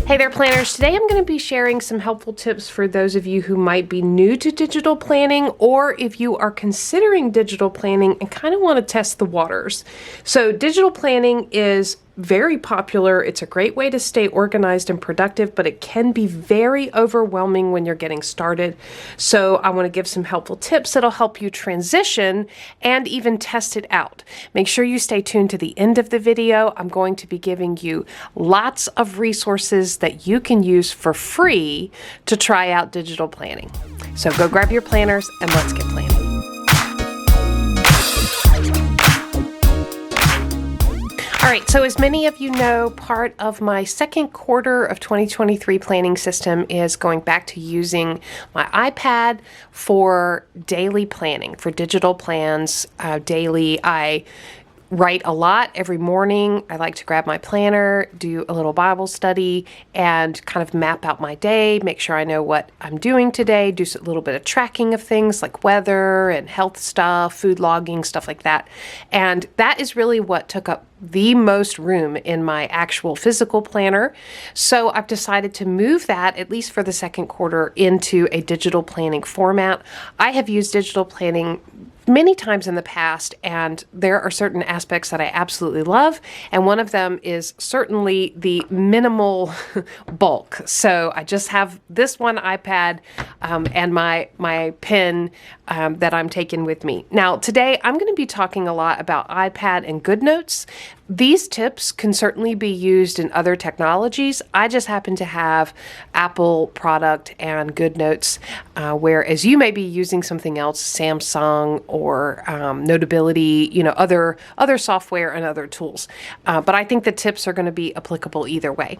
Hey there, planners. Today I'm going to be sharing some helpful tips for those of you who might be new to digital planning, or if you are considering digital planning and kind of want to test the waters. So digital planning is very popular. It's a great way to stay organized and productive, but it can be very overwhelming when you're getting started. So I want to give some helpful tips that'll help you transition and even test it out. Make sure you stay tuned to the end of the video. I'm going to be giving you lots of resources that you can use for free to try out digital planning. So go grab your planners and let's get planning. All right, so as many of you know, part of my second quarter of 2023 planning system is going back to using my iPad for daily planning, for digital plans daily. I write a lot every morning. I like to grab my planner, do a little Bible study, and kind of map out my day, make sure I know what I'm doing today, do a little bit of tracking of things like weather and health stuff, food logging, stuff like that. And that is really what took up the most room in my actual physical planner. So I've decided to move that, at least for the second quarter, into a digital planning format. I have used digital planning many times in the past, and there are certain aspects that I absolutely love, and one of them is certainly the minimal bulk. So I just have this one iPad and my pen that I'm taking with me. Now today I'm going to be talking a lot about iPad and GoodNotes. These tips can certainly be used in other technologies. I just happen to have Apple product and GoodNotes, whereas you may be using something else, Samsung or Notability, other software and other tools. But I think the tips are going to be applicable either way.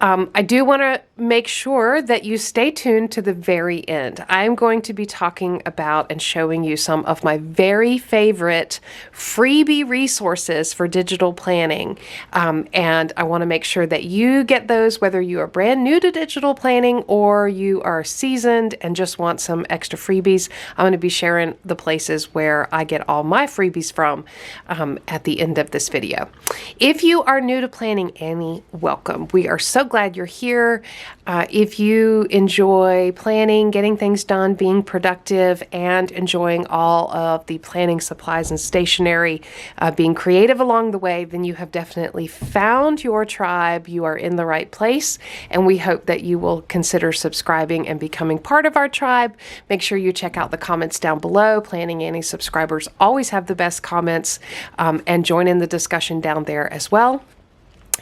I do want to make sure that you stay tuned to the very end. I'm going to be talking about and showing you some of my very favorite freebie resources for digital planning. And I want to make sure that you get those, whether you are brand new to digital planning or you are seasoned and just want some extra freebies. I'm going to be sharing the places where I get all my freebies from at the end of this video. If you are new to Planning Annie, welcome. We are so glad you're here. If you enjoy planning, getting things done, being productive, and enjoying all of the planning supplies and stationery, being creative along the way, then you have definitely found your tribe. You are in the right place, and we hope that you will consider subscribing and becoming part of our tribe. Make sure you check out the comments down below. Planning Annie subscribers always have the best comments, and join in the discussion down there as well.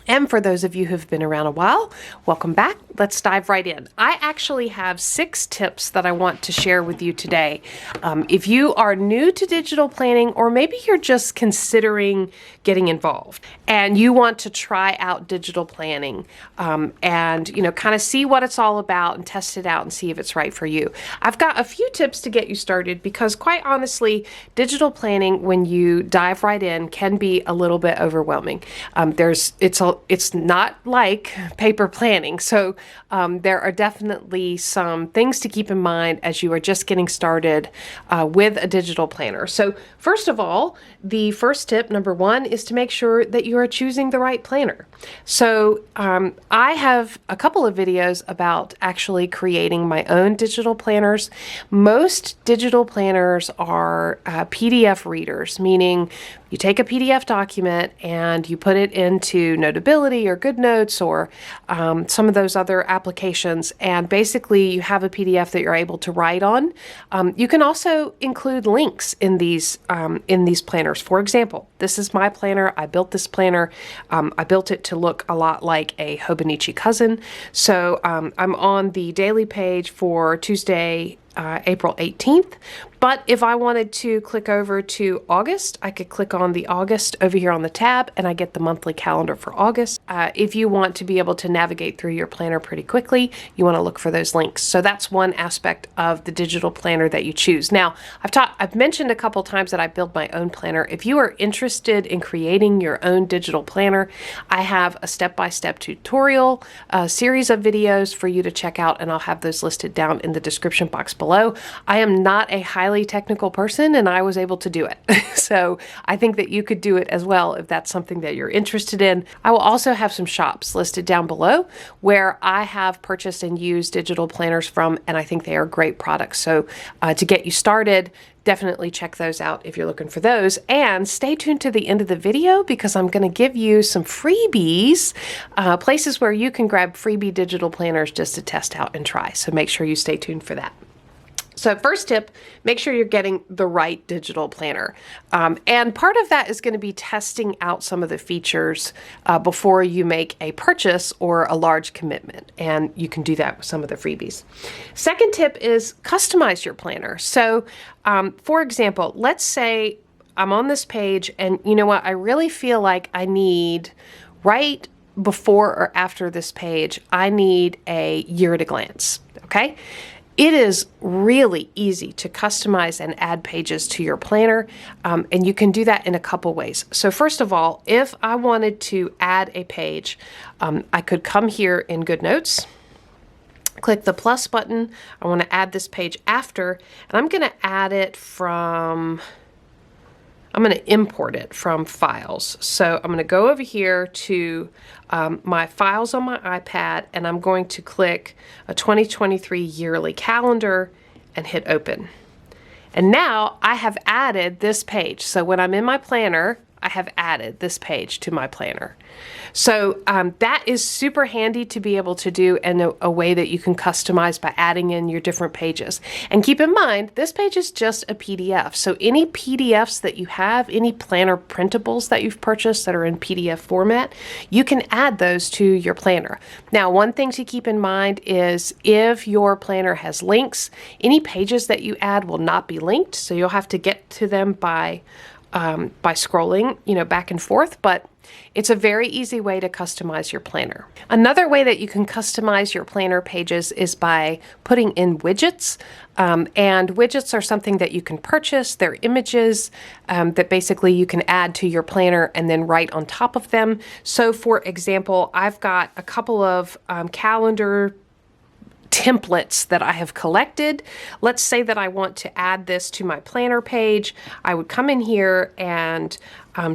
And for those of you who've been around a while, welcome back. Let's dive right in. I actually have 6 tips that I want to share with you today. If you are new to digital planning, or maybe you're just considering getting involved and you want to try out digital planning and kind of see what it's all about and test it out and see if it's right for you. I've got a few tips to get you started because, quite honestly, digital planning, when you dive right in, can be a little bit overwhelming. It's not like paper planning. So there are definitely some things to keep in mind as you are just getting started with a digital planner. So first of all, the first tip, number 1, is to make sure that you are choosing the right planner. So I have a couple of videos about actually creating my own digital planners. Most digital planners are PDF readers, meaning you take a PDF document and you put it into Notability or GoodNotes or some of those other applications, and basically you have a PDF that you're able to write on. You can also include links in these planners. For example, this is my planner. I built this planner. I built it to look a lot like a Hobonichi cousin. So I'm on the daily page for Tuesday, April 18th. But if I wanted to click over to August, I could click on the August over here on the tab, and I get the monthly calendar for August. If you want to be able to navigate through your planner pretty quickly, you want to look for those links. So that's one aspect of the digital planner that you choose. Now, I've mentioned a couple times that I build my own planner. If you are interested in creating your own digital planner, I have a step-by-step tutorial, a series of videos for you to check out, and I'll have those listed down in the description box below. below. I am not a highly technical person, and I was able to do it. So I think that you could do it as well if that's something that you're interested in. I will also have some shops listed down below where I have purchased and used digital planners from, and I think they are great products. So to get you started, definitely check those out if you're looking for those. And stay tuned to the end of the video because I'm going to give you some freebies, places where you can grab freebie digital planners just to test out and try. So make sure you stay tuned for that. So first tip, make sure you're getting the right digital planner. And part of that is going to be testing out some of the features before you make a purchase or a large commitment. And you can do that with some of the freebies. Second tip is customize your planner. So for example, let's say I'm on this page and you know what, I really feel like I need right before or after this page, I need a year at a glance, okay? It is really easy to customize and add pages to your planner, and you can do that in a couple ways. So first of all, if I wanted to add a page, I could come here in Good Notes, click the plus button. I want to add this page after, and I'm going to add it from... I'm going to import it from files. So I'm going to go over here to my files on my iPad, and I'm going to click a 2023 yearly calendar and hit open. And now I have added this page. So when I'm in my planner, I have added this page to my planner. So that is super handy to be able to do in a way that you can customize by adding in your different pages. And keep in mind, this page is just a PDF. So any PDFs that you have, any planner printables that you've purchased that are in PDF format, you can add those to your planner. Now, one thing to keep in mind is if your planner has links, any pages that you add will not be linked. So you'll have to get to them by scrolling, back and forth, but it's a very easy way to customize your planner. Another way that you can customize your planner pages is by putting in widgets. And widgets are something that you can purchase. They're images that basically you can add to your planner and then write on top of them. So for example, I've got a couple of calendar templates that I have collected. Let's say that I want to add this to my planner page. I would come in here and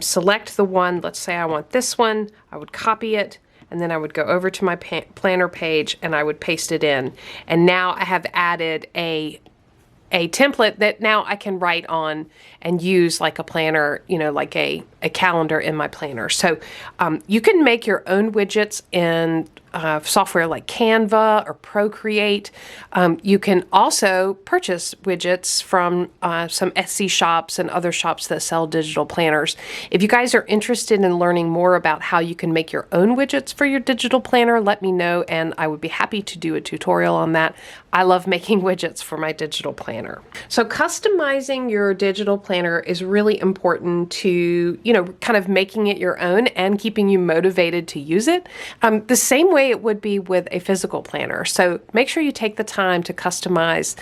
select the one. Let's say I want this one. I would copy it, and then I would go over to my planner page and I would paste it in. And now I have added a template that now I can write on and use like a planner, like a calendar in my planner. So you can make your own widgets in software like Canva or Procreate. You can also purchase widgets from some Etsy shops and other shops that sell digital planners. If you guys are interested in learning more about how you can make your own widgets for your digital planner, let me know and I would be happy to do a tutorial on that. I love making widgets for my digital planner. So customizing your digital planner is really important to, kind of making it your own and keeping you motivated to use it. The same way it would be with a physical planner. So make sure you take the time to customize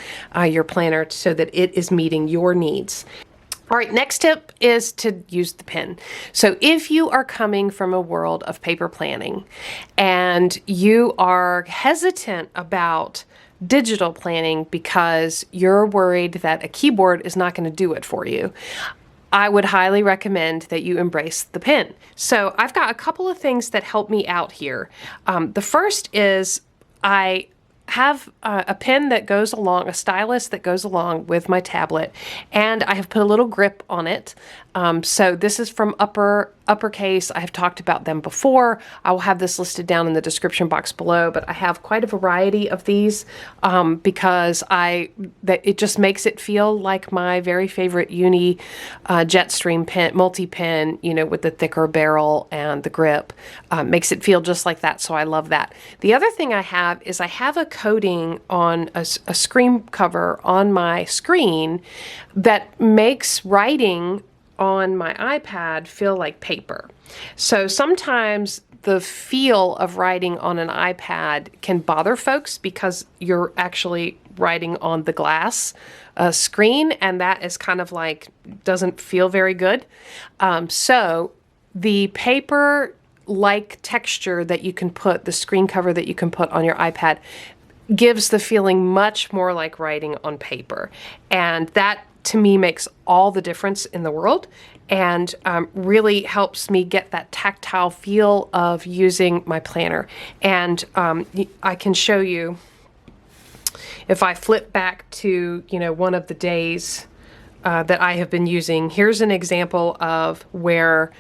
your planner so that it is meeting your needs. All right, next tip is to use the pen. So if you are coming from a world of paper planning and you are hesitant about digital planning because you're worried that a keyboard is not going to do it for you, I would highly recommend that you embrace the pen. So I've got a couple of things that help me out here. The first is I have a pen that goes along, a stylus that goes along with my tablet, and I have put a little grip on it. So this is from Uppercase. I have talked about them before. I will have this listed down in the description box below, but I have quite a variety of these because it just makes it feel like my very favorite uni Jetstream pen, multi-pen, with the thicker barrel and the grip. Makes it feel just like that, so I love that. The other thing I have is I have a coating on a screen cover on my screen that makes writing on my iPad feel like paper. So sometimes the feel of writing on an iPad can bother folks because you're actually writing on the glass screen, and that is kind of like, doesn't feel very good. So the paper like texture that you can put, the screen cover that you can put on your iPad, gives the feeling much more like writing on paper. And that, to me, makes all the difference in the world, and really helps me get that tactile feel of using my planner. And I can show you, if I flip back to, one of the days that I have been using, here's an example of where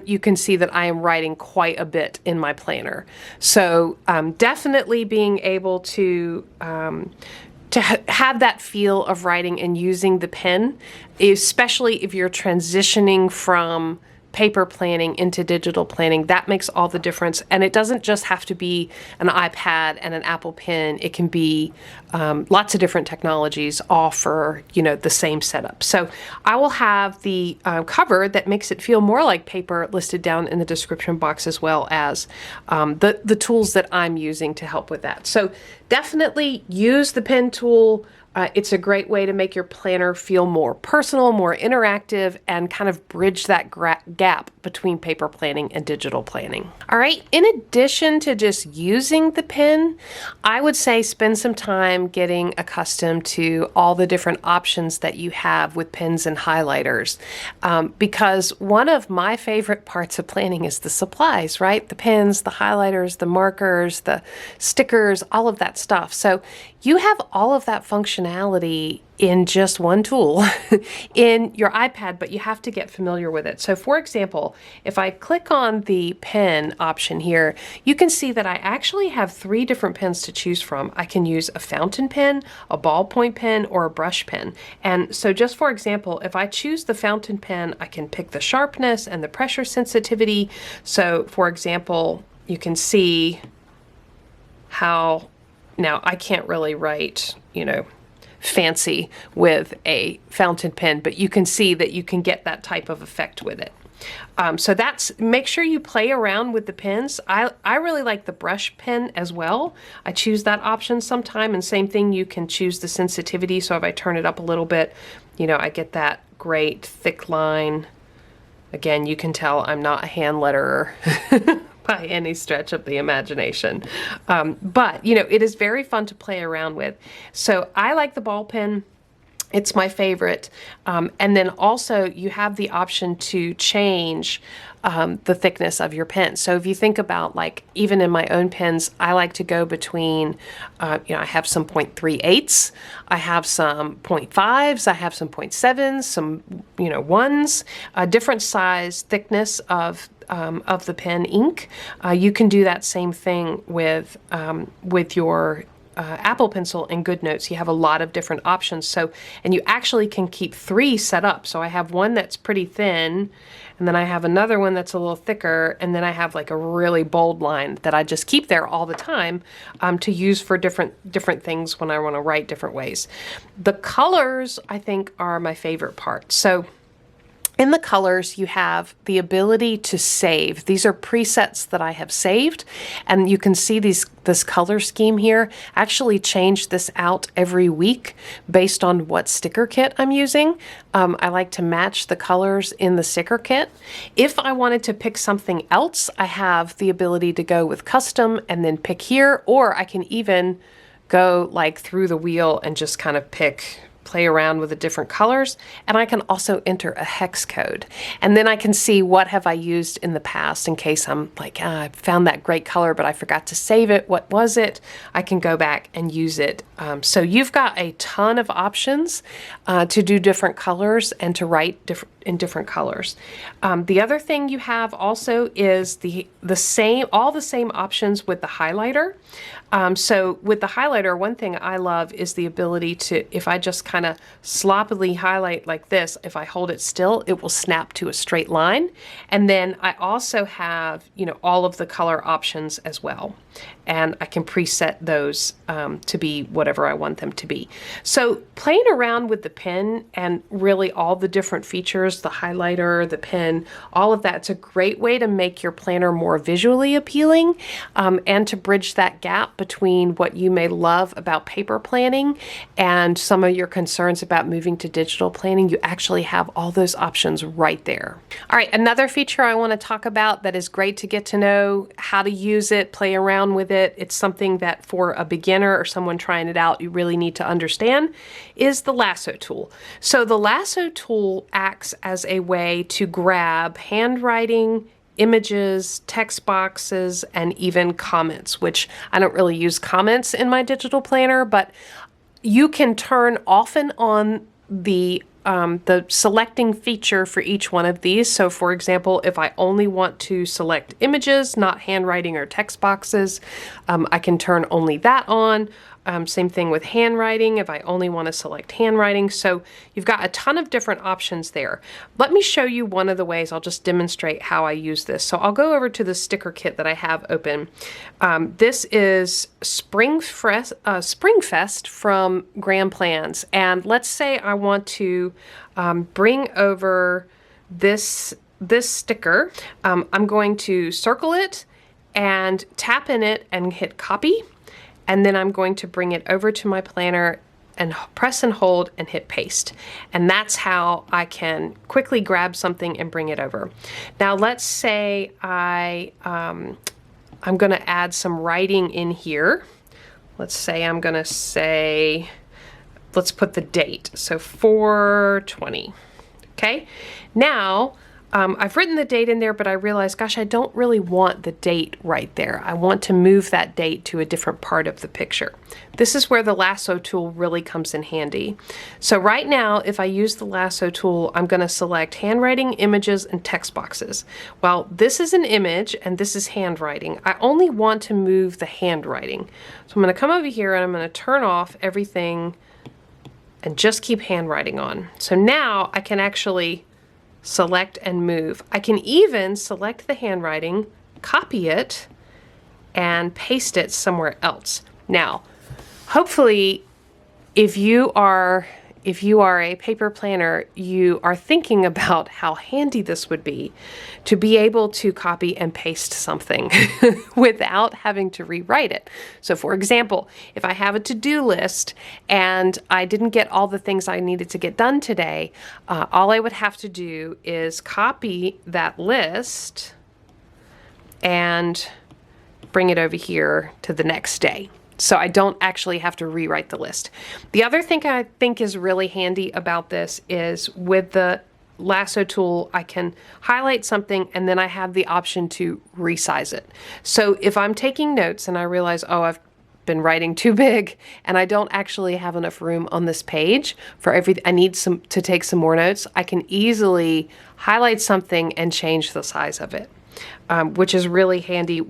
you can see that I am writing quite a bit in my planner. So definitely being able to have that feel of writing and using the pen, especially if you're transitioning from paper planning into digital planning, that makes all the difference. And it doesn't just have to be an iPad and an Apple Pen. It can be lots of different technologies, all for the same setup. So I will have the cover that makes it feel more like paper listed down in the description box, as well as the tools that I'm using to help with that. So definitely use the pen tool. It's a great way to make your planner feel more personal, more interactive, and kind of bridge that gap between paper planning and digital planning. All right, in addition to just using the pen, I would say spend some time getting accustomed to all the different options that you have with pens and highlighters. Because one of my favorite parts of planning is the supplies, right? The pens, the highlighters, the markers, the stickers, all of that stuff. So you have all of that functionality in just one tool in your iPad, but you have to get familiar with it. So for example, if I click on the pen option here, you can see that I actually have 3 different pens to choose from. I can use a fountain pen, a ballpoint pen, or a brush pen. And so just for example, if I choose the fountain pen, I can pick the sharpness and the pressure sensitivity. So for example, you can see how, now I can't really write, fancy with a fountain pen, but you can see that you can get that type of effect with it. So make sure you play around with the pens. I really like the brush pen as well. I choose that option sometime, and same thing, you can choose the sensitivity. So if I turn it up a little bit, I get that great thick line. Again, you can tell I'm not a hand letterer by any stretch of the imagination. But, it is very fun to play around with. So I like the ball pen. It's my favorite. And then also you have the option to change the thickness of your pen. So if you think about, like, even in my own pens, I like to go between, I have some 0.38s, I have some 0.5s, I have some 0.7s, some, ones, different size thickness of the pen ink. You can do that same thing with your Apple Pencil and GoodNotes. You have a lot of different options. So, and you actually can keep 3 set up. So I have one that's pretty thin, and then I have another one that's a little thicker, and then I have like a really bold line that I just keep there all the time to use for different things when I want to write different ways. The colors, I think, are my favorite part. So in the colors, you have the ability to save. These are presets that I have saved, and you can see this color scheme here. I actually change this out every week based on what sticker kit I'm using. I like to match the colors in the sticker kit. If I wanted to pick something else, I have the ability to go with custom and then pick here, or I can even go like through the wheel and just kind of play around with the different colors, and I can also enter a hex code. And then I can see what have I used in the past in case I'm like, I found that great color, but I forgot to save it. What was it? I can go back and use it. So you've got a ton of options to do different colors and to write in different colors. The other thing you have also is all the same options with the highlighter. So with the highlighter, one thing I love is the ability to, if I just kind of sloppily highlight like this, if I hold it still, it will snap to a straight line. And then I also have, all of the color options as well. And I can preset those to be whatever I want them to be. So playing around with the pen and really all the different features, the highlighter, the pen, all of that's a great way to make your planner more visually appealing and to bridge that gap between what you may love about paper planning and some of your concerns concerns about moving to digital planning, you actually have all those options right there. All right, another feature I want to talk about that is great to get to know how to use it, play around with it. It's something that for a beginner or someone trying it out, you really need to understand, is the lasso tool. So the lasso tool acts as a way to grab handwriting, images, text boxes, and even comments, which I don't really use comments in my digital planner, but you can turn off and on the selecting feature for each one of these. So for example, if I only want to select images, not handwriting or text boxes, I can turn only that on. Same thing with handwriting if I only want to select handwriting. So you've got a ton of different options there. Let me show you one of the ways. I'll just demonstrate how I use this. So I'll go over to the sticker kit that I have open. This is Springfest from Grand Plans. And let's say I want to bring over this sticker. I'm going to circle it and tap in it and hit copy. And then I'm going to bring it over to my planner and press and hold and hit paste. And that's how I can quickly grab something and bring it over. Now let's say I'm going to add some writing in here. Let's say I'm going to say, let's put the date. So 4/20. Okay. Now I've written the date in there, but I realized, gosh, I don't really want the date right there. I want to move that date to a different part of the picture. This is where the lasso tool really comes in handy. So right now, if I use the lasso tool, I'm going to select handwriting, images, and text boxes. Well, this is an image and this is handwriting. I only want to move the handwriting. So I'm going to come over here and I'm going to turn off everything and just keep handwriting on. So now I can actually select and move. I can even select the handwriting, copy it, and paste it somewhere else. Now, hopefully, if you are a paper planner, you are thinking about how handy this would be to be able to copy and paste something without having to rewrite it. So for example, if I have a to-do list and I didn't get all the things I needed to get done today, all I would have to do is copy that list and bring it over here to the next day. So I don't actually have to rewrite the list. The other thing I think is really handy about this is with the lasso tool, I can highlight something and then I have the option to resize it. So if I'm taking notes and I realize, oh, I've been writing too big and I don't actually have enough room on this page for everything, I need to take some more notes, I can easily highlight something and change the size of it. Which is really handy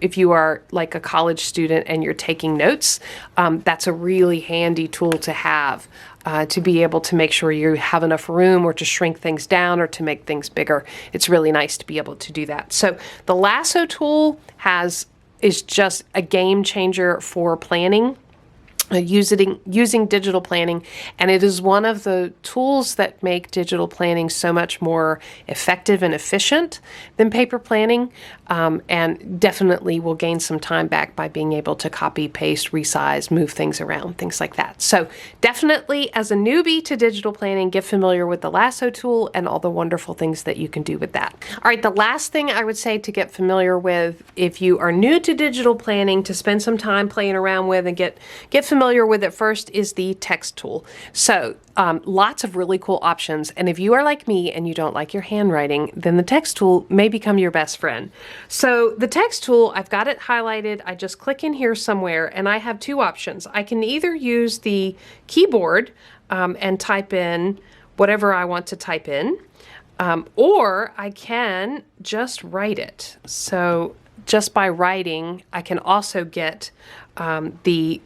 if you are like a college student and you're taking notes. That's a really handy tool to have to be able to make sure you have enough room or to shrink things down or to make things bigger. It's really nice to be able to do that. So the lasso tool is just a game changer for planning. Using digital planning, and it is one of the tools that make digital planning so much more effective and efficient than paper planning, and definitely will gain some time back by being able to copy, paste, resize, move things around, things like that. So definitely, as a newbie to digital planning, get familiar with the lasso tool and all the wonderful things that you can do with that. All right, the last thing I would say to get familiar with, if you are new to digital planning, to spend some time playing around with and get familiar with it first, is the text tool. So lots of really cool options, and if you are like me and you don't like your handwriting, then the text tool may become your best friend. So the text tool, I've got it highlighted. I just click in here somewhere and I have two options. I can either use the keyboard and type in whatever I want to type in, or I can just write it. So just by writing, I can also get the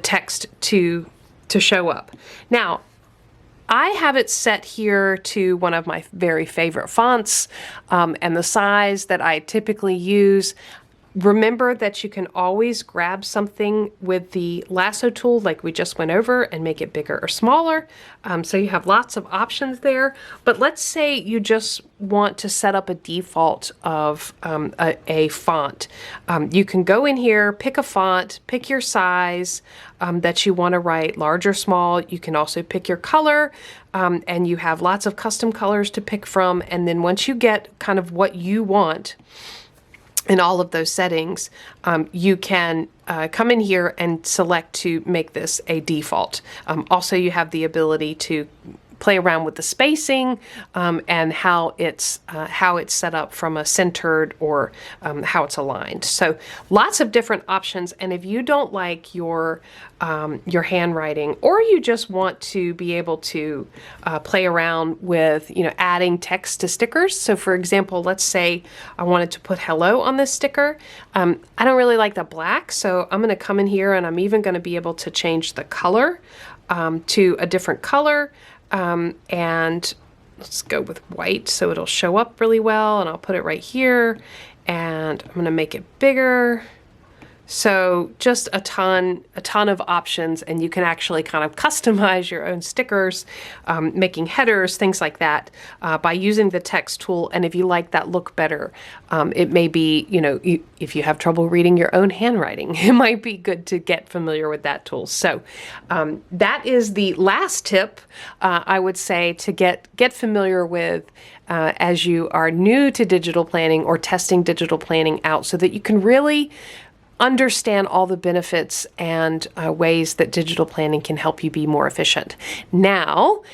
text to show up. Now, I have it set here to one of my very favorite fonts, and the size that I typically use. Remember that you can always grab something with the lasso tool like we just went over and make it bigger or smaller. So you have lots of options there. But let's say you just want to set up a default of a font. You can go in here, pick a font, pick your size that you want to write, large or small. You can also pick your color, and you have lots of custom colors to pick from. And then once you get kind of what you want in all of those settings, you can come in here and select to make this a default. Also, you have the ability to play around with the spacing and how it's set up from a centered or how it's aligned. So lots of different options. And if you don't like your handwriting, or you just want to be able to play around with adding text to stickers. So for example, let's say I wanted to put hello on this sticker. I don't really like the black, so I'm going to come in here and I'm even going to be able to change the color to a different color. And let's go with white so it'll show up really well, and I'll put it right here, and I'm going to make it bigger. So just a ton of options, and you can actually kind of customize your own stickers, making headers, things like that, by using the text tool. And if you like that look better, it may be, if you have trouble reading your own handwriting, it might be good to get familiar with that tool. So that is the last tip, I would say, to get familiar with as you are new to digital planning or testing digital planning out, so that you can really understand all the benefits and ways that digital planning can help you be more efficient. Now,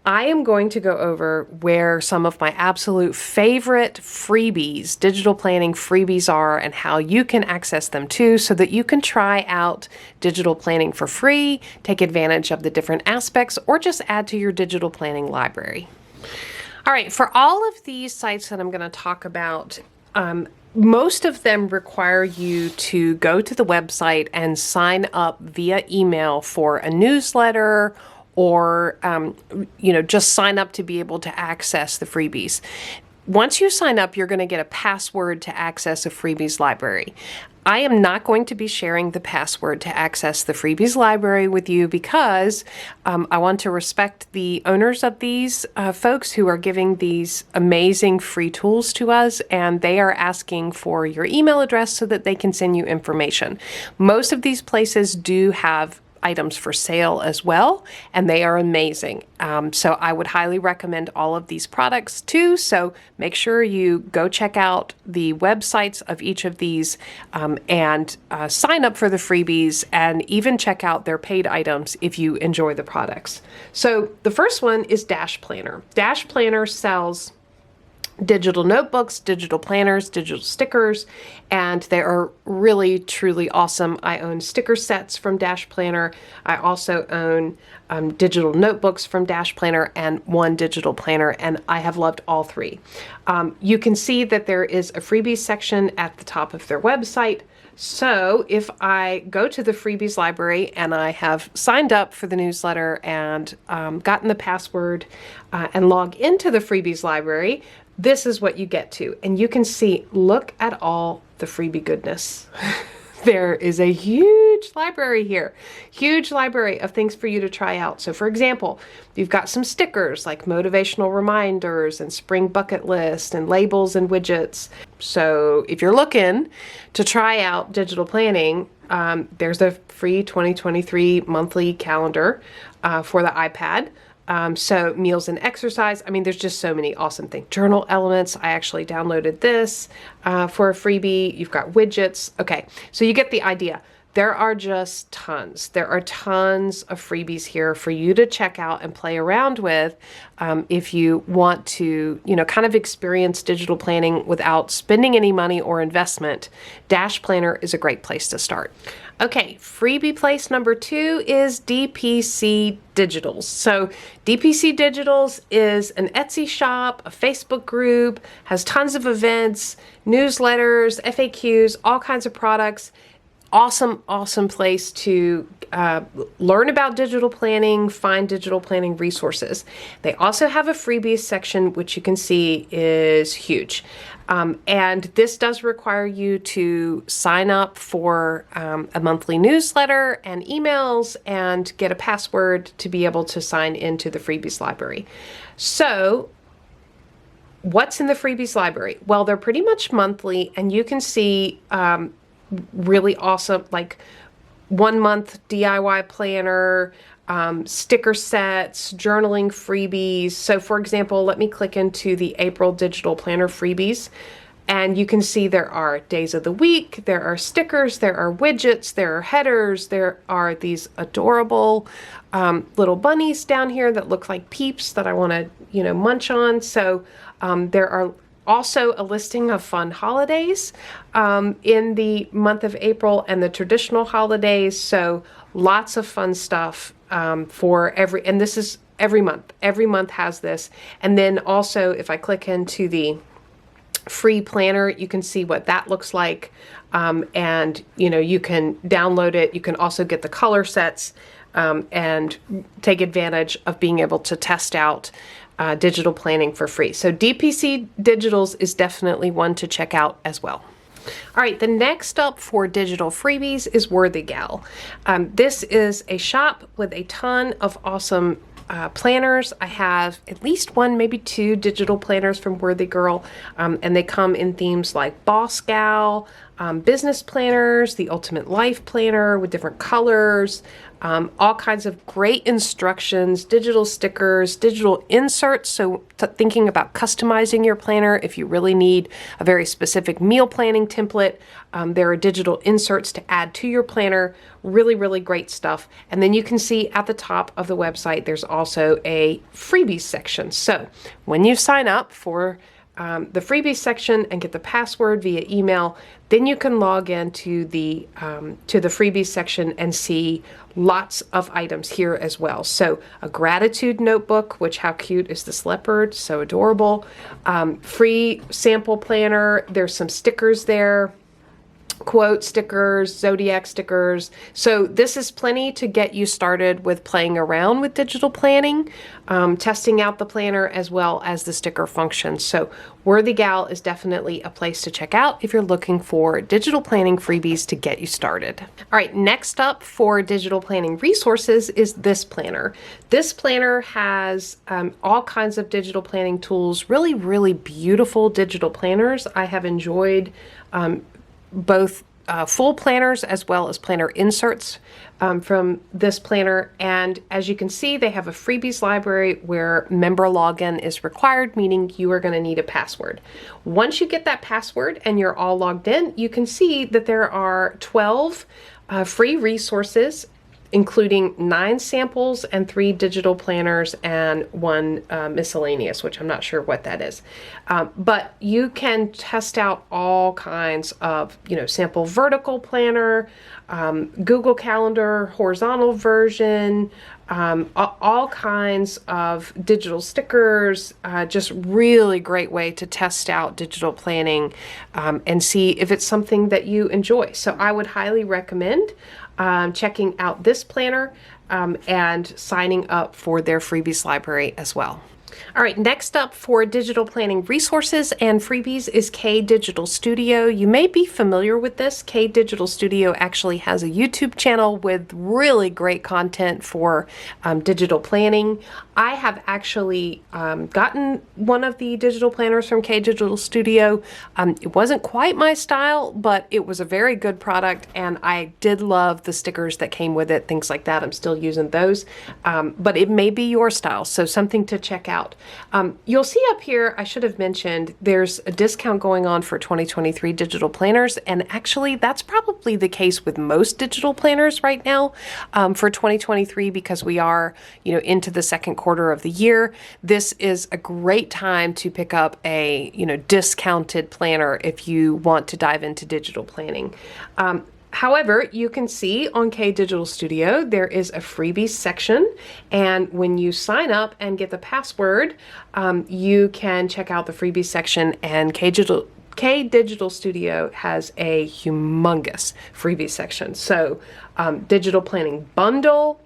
I am going to go over where some of my absolute favorite freebies, digital planning freebies are, and how you can access them too, so that you can try out digital planning for free, take advantage of the different aspects, or just add to your digital planning library. All right, for all of these sites that I'm going to talk about, most of them require you to go to the website and sign up via email for a newsletter, or just sign up to be able to access the freebies. Once you sign up, you're going to get a password to access a freebies library. I am not going to be sharing the password to access the freebies library with you, because I want to respect the owners of these folks who are giving these amazing free tools to us, and they are asking for your email address so that they can send you information. Most of these places do have items for sale as well, and they are amazing. So I would highly recommend all of these products too. So make sure you go check out the websites of each of these and sign up for the freebies, and even check out their paid items if you enjoy the products. So the first one is Dash Planner. Dash Planner sells digital notebooks, digital planners, digital stickers, and they are really, truly awesome. I own sticker sets from Dash Planner. I also own digital notebooks from Dash Planner and one digital planner, and I have loved all three. You can see that there is a freebies section at the top of their website. So if I go to the freebies library and I have signed up for the newsletter and gotten the password and log into the freebies library, this is what you get to. And you can see, look at all the freebie goodness. There is a huge library here, huge library of things for you to try out. So for example, you've got some stickers like motivational reminders and spring bucket list and labels and widgets. So if you're looking to try out digital planning, there's a free 2023 monthly calendar for the iPad. So meals and exercise. I mean, there's just so many awesome things. Journal elements. I actually downloaded this for a freebie. You've got widgets. Okay, so you get the idea. There are just tons. There are tons of freebies here for you to check out and play around with if you want to, kind of experience digital planning without spending any money or investment. Dash Planner is a great place to start. Okay, freebie place number 2 is DPC Digitals. So DPC Digitals is an Etsy shop, a Facebook group, has tons of events, newsletters, FAQs, all kinds of products. awesome, awesome place to learn about digital planning, find digital planning resources. They also have a freebies section, which you can see is huge. And this does require you to sign up for a monthly newsletter and emails and get a password to be able to sign into the freebies library. So what's in the freebies library? Well, they're pretty much monthly, and you can see really awesome, like 1 month DIY planner, sticker sets, journaling freebies. So for example, let me click into the April digital planner freebies, and you can see there are days of the week, there are stickers, there are widgets, there are headers, there are these adorable little bunnies down here that look like Peeps that I want to, munch on. So there are also a listing of fun holidays in the month of April and the traditional holidays. So lots of fun stuff for and this is every month. Every month has this. And then also if I click into the free planner, you can see what that looks like. And you can download it. You can also get the color sets and take advantage of being able to test out digital planning for free. So DPC Digitals is definitely one to check out as well. All right, the next up for digital freebies is WorthyGal. This is a shop with a ton of awesome planners. I have at least 1, maybe 2 digital planners from WorthyGal, and they come in themes like Boss Gal, business planners, the Ultimate Life Planner with different colors, all kinds of great instructions, digital stickers, digital inserts. So thinking about customizing your planner, if you really need a very specific meal planning template, there are digital inserts to add to your planner. Really, really great stuff. And then you can see at the top of the website, there's also a freebies section. So when you sign up for the freebies section and get the password via email, then you can log into the freebies section and see lots of items here as well. So a gratitude notebook, which how cute is this leopard? So adorable. Free sample planner. There's some stickers there. Quote stickers, zodiac stickers. So this is plenty to get you started with playing around with digital planning, testing out the planner as well as the sticker function. So WorthyGal is definitely a place to check out if you're looking for digital planning freebies to get you started. All right, next up for digital planning resources is this planner. This planner has all kinds of digital planning tools, really, really beautiful digital planners. I have enjoyed both full planners as well as planner inserts from this planner. And as you can see, they have a freebies library where member login is required, meaning you are going to need a password. Once you get that password and you're all logged in, you can see that there are 12 free resources, including 9 samples and 3 digital planners and 1 miscellaneous, which I'm not sure what that is. But you can test out all kinds of, sample vertical planner, Google Calendar, horizontal version, all kinds of digital stickers, just really great way to test out digital planning and see if it's something that you enjoy. So I would highly recommend checking out this planner and signing up for their freebies library as well. All right, next up for digital planning resources and freebies is K Digital Studio. You may be familiar with this. K Digital Studio actually has a YouTube channel with really great content for digital planning. I have actually gotten one of the digital planners from K Digital Studio. It wasn't quite my style, but it was a very good product, and I did love the stickers that came with it, things like that. I'm still using those, but it may be your style, so something to check out. You'll see up here, I should have mentioned, there's a discount going on for 2023 digital planners, and actually that's probably the case with most digital planners right now for 2023, because we are, into the second quarter of the year. This is a great time to pick up a, discounted planner if you want to dive into digital planning. However, you can see on K Digital Studio, there is a freebies section, and when you sign up and get the password, you can check out the freebies section, and K K Digital Studio has a humongous freebie section. So digital planning bundle,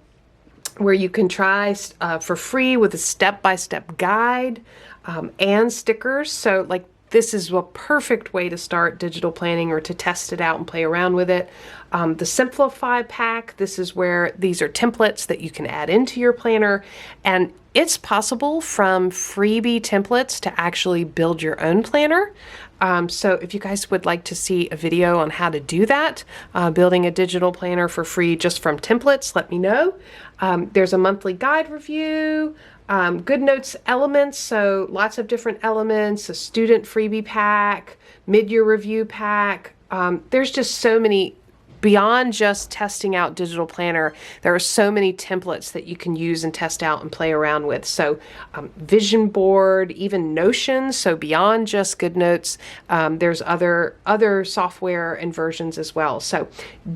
where you can try for free with a step-by-step guide and stickers. So like this is a perfect way to start digital planning or to test it out and play around with it. The Simplify pack, this is where these are templates that you can add into your planner, and it's possible from freebie templates to actually build your own planner. So if you guys would like to see a video on how to do that, building a digital planner for free just from templates, let me know. There's a monthly guide review, good notes elements, so lots of different elements, a student freebie pack, mid-year review pack. There's just so many. Beyond just testing out digital planner, there are so many templates that you can use and test out and play around with. So vision board, even Notion. So beyond just GoodNotes, there's other software and versions as well. So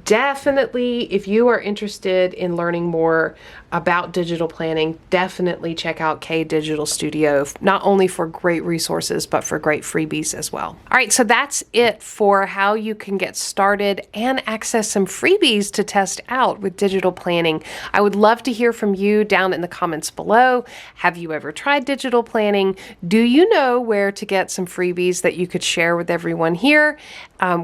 definitely, if you are interested in learning more about digital planning, definitely check out K Digital Studio, not only for great resources, but for great freebies as well. All right, so that's it for how you can get started and access some freebies to test out with digital planning. I would love to hear from you down in the comments below. Have you ever tried digital planning? Do you know where to get some freebies that you could share with everyone here?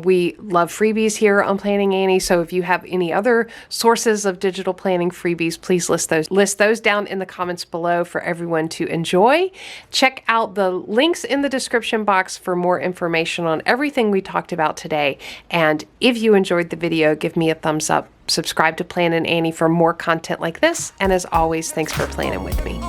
We love freebies here on Planning Annie, so if you have any other sources of digital planning freebies, please list those down in the comments below for everyone to enjoy. Check out the links in the description box for more information on everything we talked about today. And if you enjoyed the video, give me a thumbs up. Subscribe to Planning Annie for more content like this. And as always, thanks for planning with me.